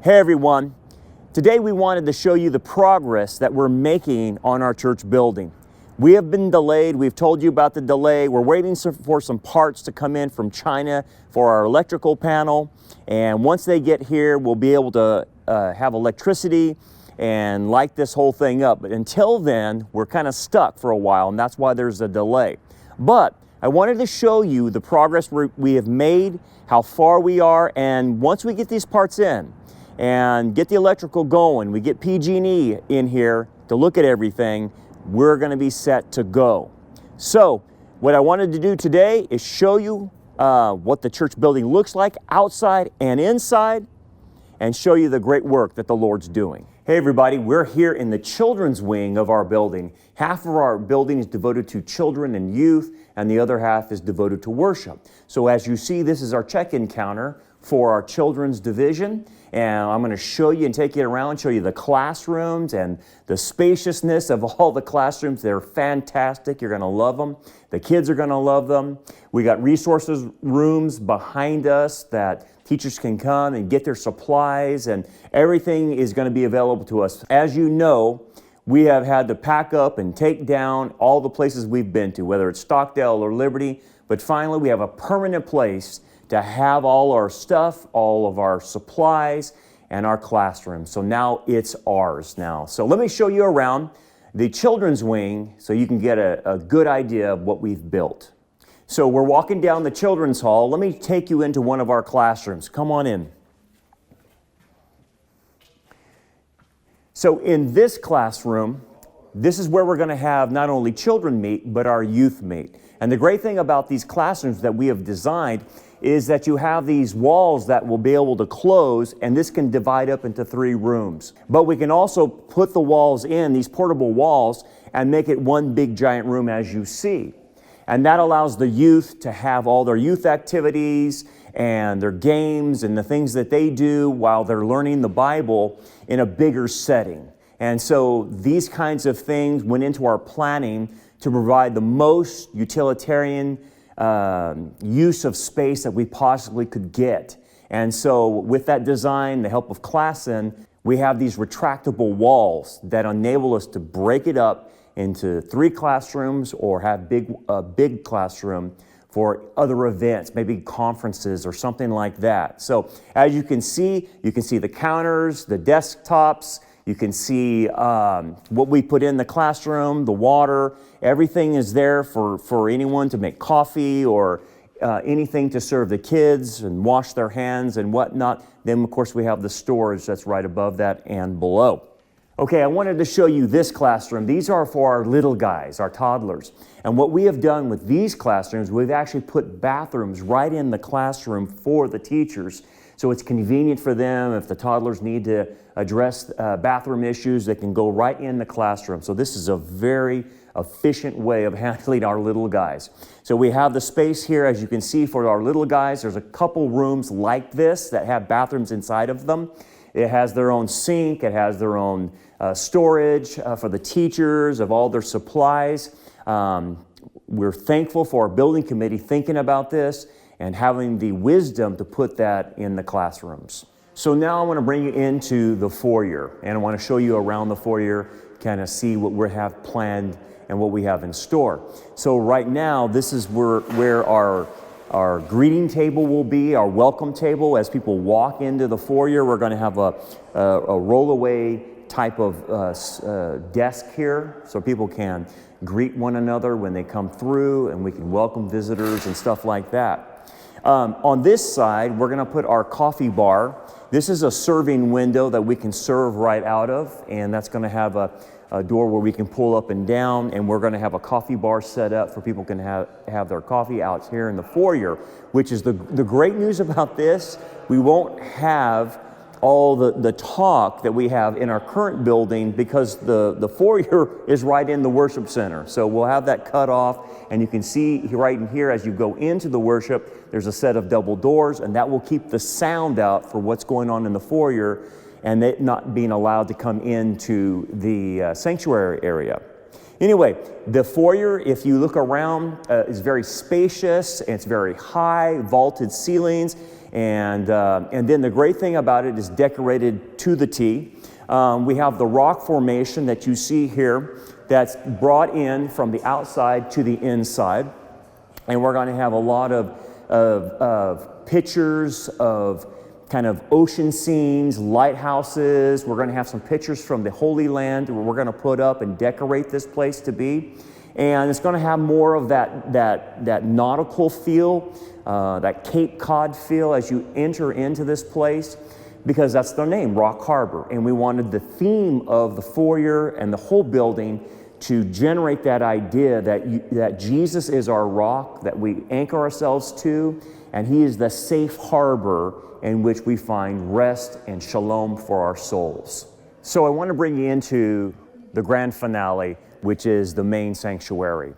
Hey everyone, today we wanted to show you the progress that we're making on our church building. We have been delayed. We've told you about the delay. We're waiting for some parts to come in from China for our electrical panel, and once they get here we'll be able to have electricity and light this whole thing up. But until then we're kind of stuck for a while, and that's why there's a delay. But I wanted to show you the progress we have made, how far we are, and once we get these parts in and get the electrical going, we get PG&E in here to look at everything, we're going to be set to go. So what I wanted to do today is show you what the church building looks like outside and inside, and show you the great work that the Lord's doing. Hey everybody, we're here in the children's wing of our building. Half of our building is devoted to children and youth, and the other half is devoted to worship. So as you see, this is our check-in counter for our children's division, and I'm going to show you and take you around, show you the classrooms and the spaciousness of all the classrooms. They're fantastic. You're going to love them. The kids are going to love them. We got resources rooms behind us that teachers can come and get their supplies, and everything is going to be available to us. As you know, we have had to pack up and take down all the places we've been to, whether it's Stockdale or Liberty, but finally we have a permanent place to have all our stuff, all of our supplies, and our classrooms. So now it's ours now. So let me show you around the children's wing so you can get a good idea of what we've built. So we're walking down the children's hall. Let me take you into one of our classrooms. Come on in. So in this classroom, this is where we're going to have not only children meet, but our youth meet. And the great thing about these classrooms that we have designed is that you have these walls that will be able to close, and this can divide up into 3 rooms. But we can also put the walls in, these portable walls, and make it one big giant room as you see. And that allows the youth to have all their youth activities and their games and the things that they do while they're learning the Bible in a bigger setting. And so these kinds of things went into our planning to provide the most utilitarian use of space that we possibly could get. And so with that design, the help of Klassen, we have these retractable walls that enable us to break it up into 3 classrooms or have a big classroom for other events, maybe conferences or something like that. So as you can see the counters, the desktops, you can see what we put in the classroom, the water, everything is there for anyone to make coffee or anything to serve the kids and wash their hands and whatnot. Then of course we have the storage that's right above that and below. Okay, I wanted to show you this classroom. These are for our little guys, our toddlers. And what we have done with these classrooms, we've actually put bathrooms right in the classroom for the teachers. So it's convenient for them. If the toddlers need to address bathroom issues, they can go right in the classroom. So this is a very efficient way of handling our little guys. So we have the space here, as you can see, for our little guys. There's a couple rooms like this that have bathrooms inside of them. It has their own sink. It has their own storage for the teachers of all their supplies. We're thankful for our building committee thinking about this and having the wisdom to put that in the classrooms. So now I want to bring you into the foyer, and I want to show you around the foyer, kind of see what we have planned and what we have in store. So right now, this is where our greeting table will be, our welcome table. As people walk into the foyer, we're going to have a roll-away type of desk here so people can greet one another when they come through, and we can welcome visitors and stuff like that. On this side, we're going to put our coffee bar. This is a serving window that we can serve right out of, and that's going to have a door where we can pull up and down, and we're going to have a coffee bar set up for people can have their coffee out here in the foyer, which is the great news about this. We won't have all the talk that we have in our current building because the foyer is right in the worship center. So we'll have that cut off, and you can see right in here as you go into the worship, there's a set of double doors, and that will keep the sound out for what's going on in the foyer and it not being allowed to come into the sanctuary area. Anyway, the foyer, if you look around, is very spacious, and it's very high, vaulted ceilings. And then the great thing about it is decorated to the T. We have the rock formation that you see here that's brought in from the outside to the inside. And we're going to have a lot of pictures of kind of ocean scenes, lighthouses. We're going to have some pictures from the Holy Land where we're going to put up and decorate this place to be. And it's going to have more of that nautical feel, that Cape Cod feel as you enter into this place, because that's their name, Rock Harbor. And we wanted the theme of the foyer and the whole building to generate that idea that Jesus is our rock, that we anchor ourselves to, and He is the safe harbor in which we find rest and shalom for our souls. So I want to bring you into the grand finale, which is the main sanctuary.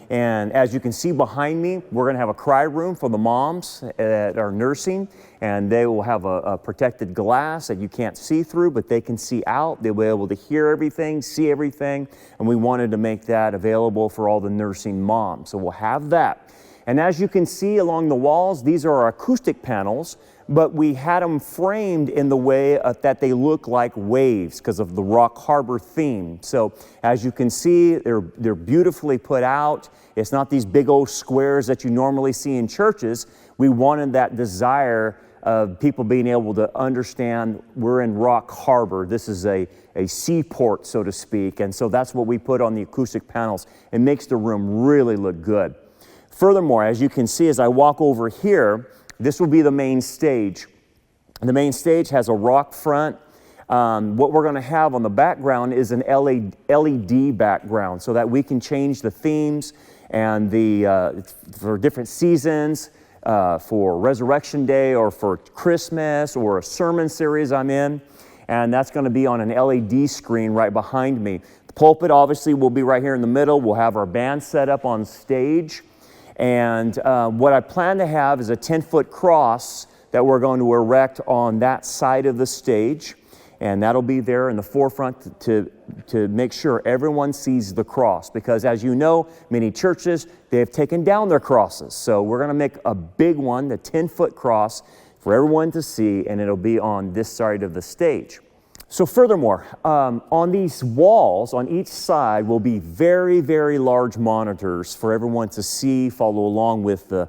And as you can see behind me, we're going to have a cry room for the moms that are nursing, and they will have a protected glass that you can't see through, but they can see out. They'll be able to hear everything, see everything, and we wanted to make that available for all the nursing moms. So we'll have that. And as you can see along the walls, these are our acoustic panels, but we had them framed in the way that they look like waves because of the Rock Harbor theme. So as you can see, they're beautifully put out. It's not these big old squares that you normally see in churches. We wanted that desire of people being able to understand we're in Rock Harbor. This is a seaport, so to speak. And so that's what we put on the acoustic panels. It makes the room really look good. Furthermore, as you can see, as I walk over here, this will be the main stage. The main stage has a rock front. What we're going to have on the background is an LED background so that we can change the themes and for different seasons, for Resurrection Day or for Christmas or a sermon series I'm in. And that's going to be on an LED screen right behind me. The pulpit obviously will be right here in the middle. We'll have our band set up on stage. And what I plan to have is a 10-foot cross that we're going to erect on that side of the stage. And that'll be there in the forefront to make sure everyone sees the cross. Because as you know, many churches, they have taken down their crosses. So we're going to make a big one, the 10-foot cross, for everyone to see, and it'll be on this side of the stage. So furthermore, on these walls, on each side, will be very, very large monitors for everyone to see, follow along with the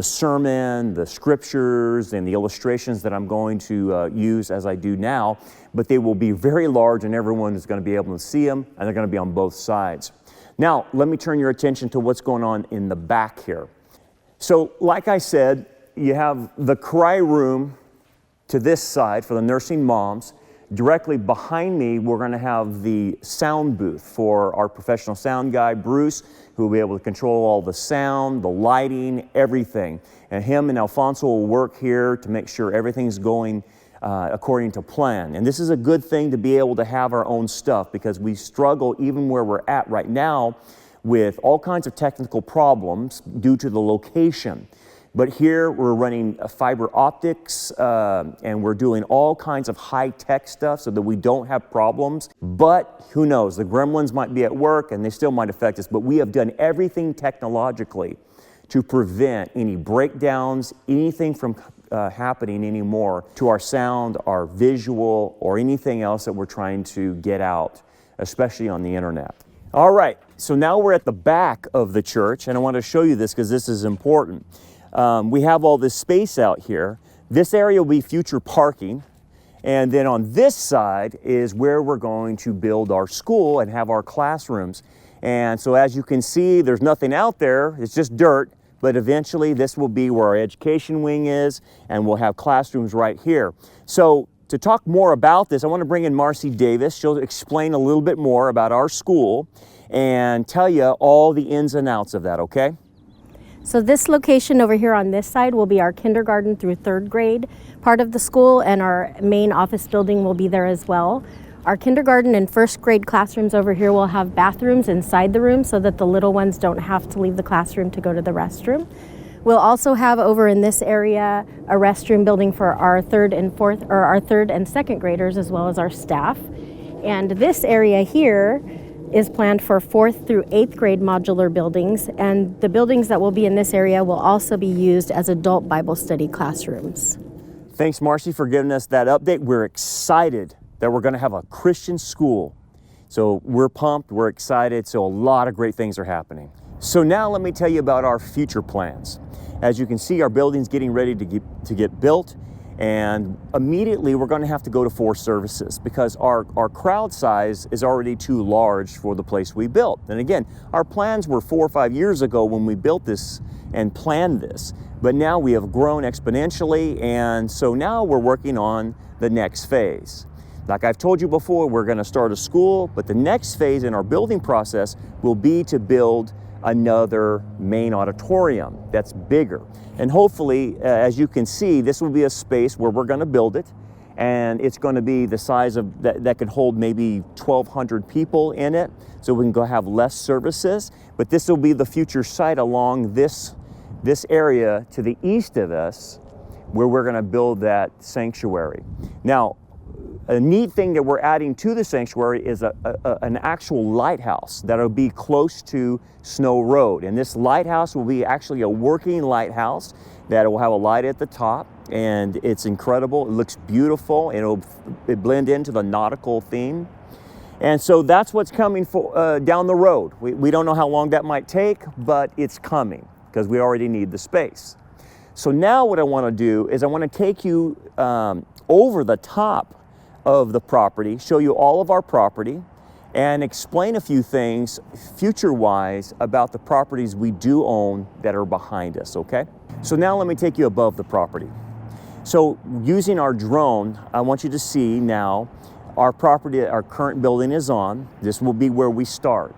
sermon, the scriptures, and the illustrations that I'm going to use as I do now. But they will be very large, and everyone is going to be able to see them, and they're going to be on both sides. Now, let me turn your attention to what's going on in the back here. So, like I said, you have the cry room to this side for the nursing moms. Directly behind me, we're going to have the sound booth for our professional sound guy, Bruce, who will be able to control all the sound, the lighting, everything. And him and Alfonso will work here to make sure everything's going according to plan. And this is a good thing to be able to have our own stuff, because we struggle even where we're at right now with all kinds of technical problems due to the location. But here we're running fiber optics and we're doing all kinds of high-tech stuff so that we don't have problems. But who knows, the gremlins might be at work and they still might affect us. But we have done everything technologically to prevent any breakdowns, anything from happening anymore to our sound, our visual, or anything else that we're trying to get out, especially on the internet. All right, so now we're at the back of the church, and I want to show you this because this is important. We have all this space out here. This area will be future parking. And then on this side is where we're going to build our school and have our classrooms. And so as you can see, there's nothing out there. It's just dirt. But eventually this will be where our education wing is, and we'll have classrooms right here. So to talk more about this, I want to bring in Marcy Davis. She'll explain a little bit more about our school and tell you all the ins and outs of that, okay? So this location over here on this side will be our kindergarten through third grade part of the school, and our main office building will be there as well. Our kindergarten and first grade classrooms over here will have bathrooms inside the room so that the little ones don't have to leave the classroom to go to the restroom. We'll also have over in this area a restroom building for our third and second graders, as well as our staff. And this area here is planned for 4th through 8th grade modular buildings, and the buildings that will be in this area will also be used as adult Bible study classrooms. Thanks, Marcy, for giving us that update. We're excited that we're going to have a Christian school. So we're pumped, we're excited, so a lot of great things are happening. So now let me tell you about our future plans. As you can see, our building's getting ready to get built, and immediately we're going to have to go to 4 services because our crowd size is already too large for the place we built. And again, our plans were 4 or 5 years ago when we built this and planned this, but now we have grown exponentially, and so now we're working on the next phase. Like I've told you before, we're going to start a school, but the next phase in our building process will be to build another main auditorium that's bigger. And hopefully, as you can see, this will be a space where we're going to build it, and it's going to be the size of that could hold maybe 1,200 people in it, so we can go have less services. But this will be the future site along this area to the east of us, where we're going to build that sanctuary. Now, a neat thing that we're adding to the sanctuary is an actual lighthouse that'll be close to Snow Road. And this lighthouse will be actually a working lighthouse that will have a light at the top, and it's incredible. It looks beautiful, and it'll blend into the nautical theme. And so that's what's coming down the road. We don't know how long that might take, but it's coming because we already need the space. So now what I want to do is I want to take you over the top of the property, show you all of our property, and explain a few things future-wise about the properties we do own that are behind us, okay? So now let me take you above the property. So using our drone, I want you to see now our property our current building is on. This will be where we start.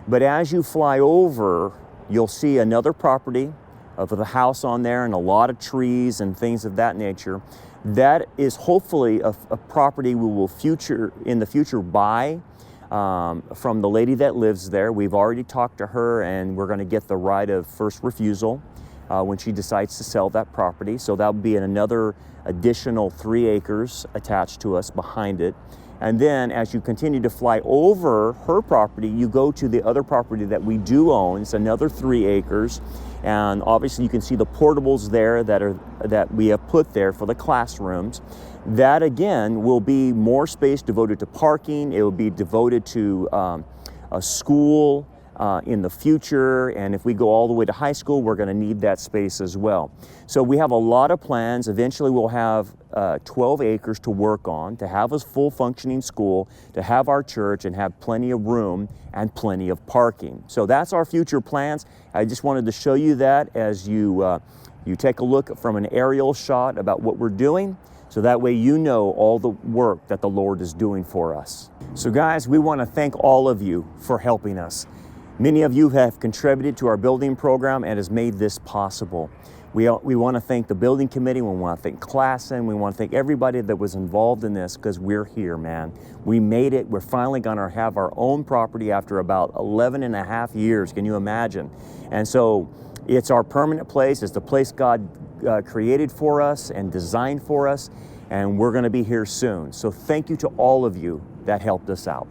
But as you fly over, you'll see another property of the house on there and a lot of trees and things of that nature. That is hopefully a property we will in the future buy from the lady that lives there. We've already talked to her, and we're going to get the right of first refusal when she decides to sell that property. So that would be another additional 3 acres attached to us behind it. And then as you continue to fly over her property, you go to the other property that we do own. It's another 3 acres. And obviously you can see the portables there that we have put there for the classrooms. That again will be more space devoted to parking. It will be devoted to a school in the future. And if we go all the way to high school, we're going to need that space as well. So we have a lot of plans. Eventually we'll have 12 acres to work on, to have a full functioning school, to have our church, and have plenty of room and plenty of parking. So that's our future plans. I just wanted to show you that as you take a look from an aerial shot about what we're doing, so that way you know all the work that the Lord is doing for us. So guys, we want to thank all of you for helping us. Many of you have contributed to our building program and has made this possible. We want to thank the building committee. We want to thank Klassen. We want to thank everybody that was involved in this, because we're here, man. We made it. We're finally going to have our own property after about 11 and a half years. Can you imagine? And so it's our permanent place. It's the place God created for us and designed for us. And we're going to be here soon. So thank you to all of you that helped us out.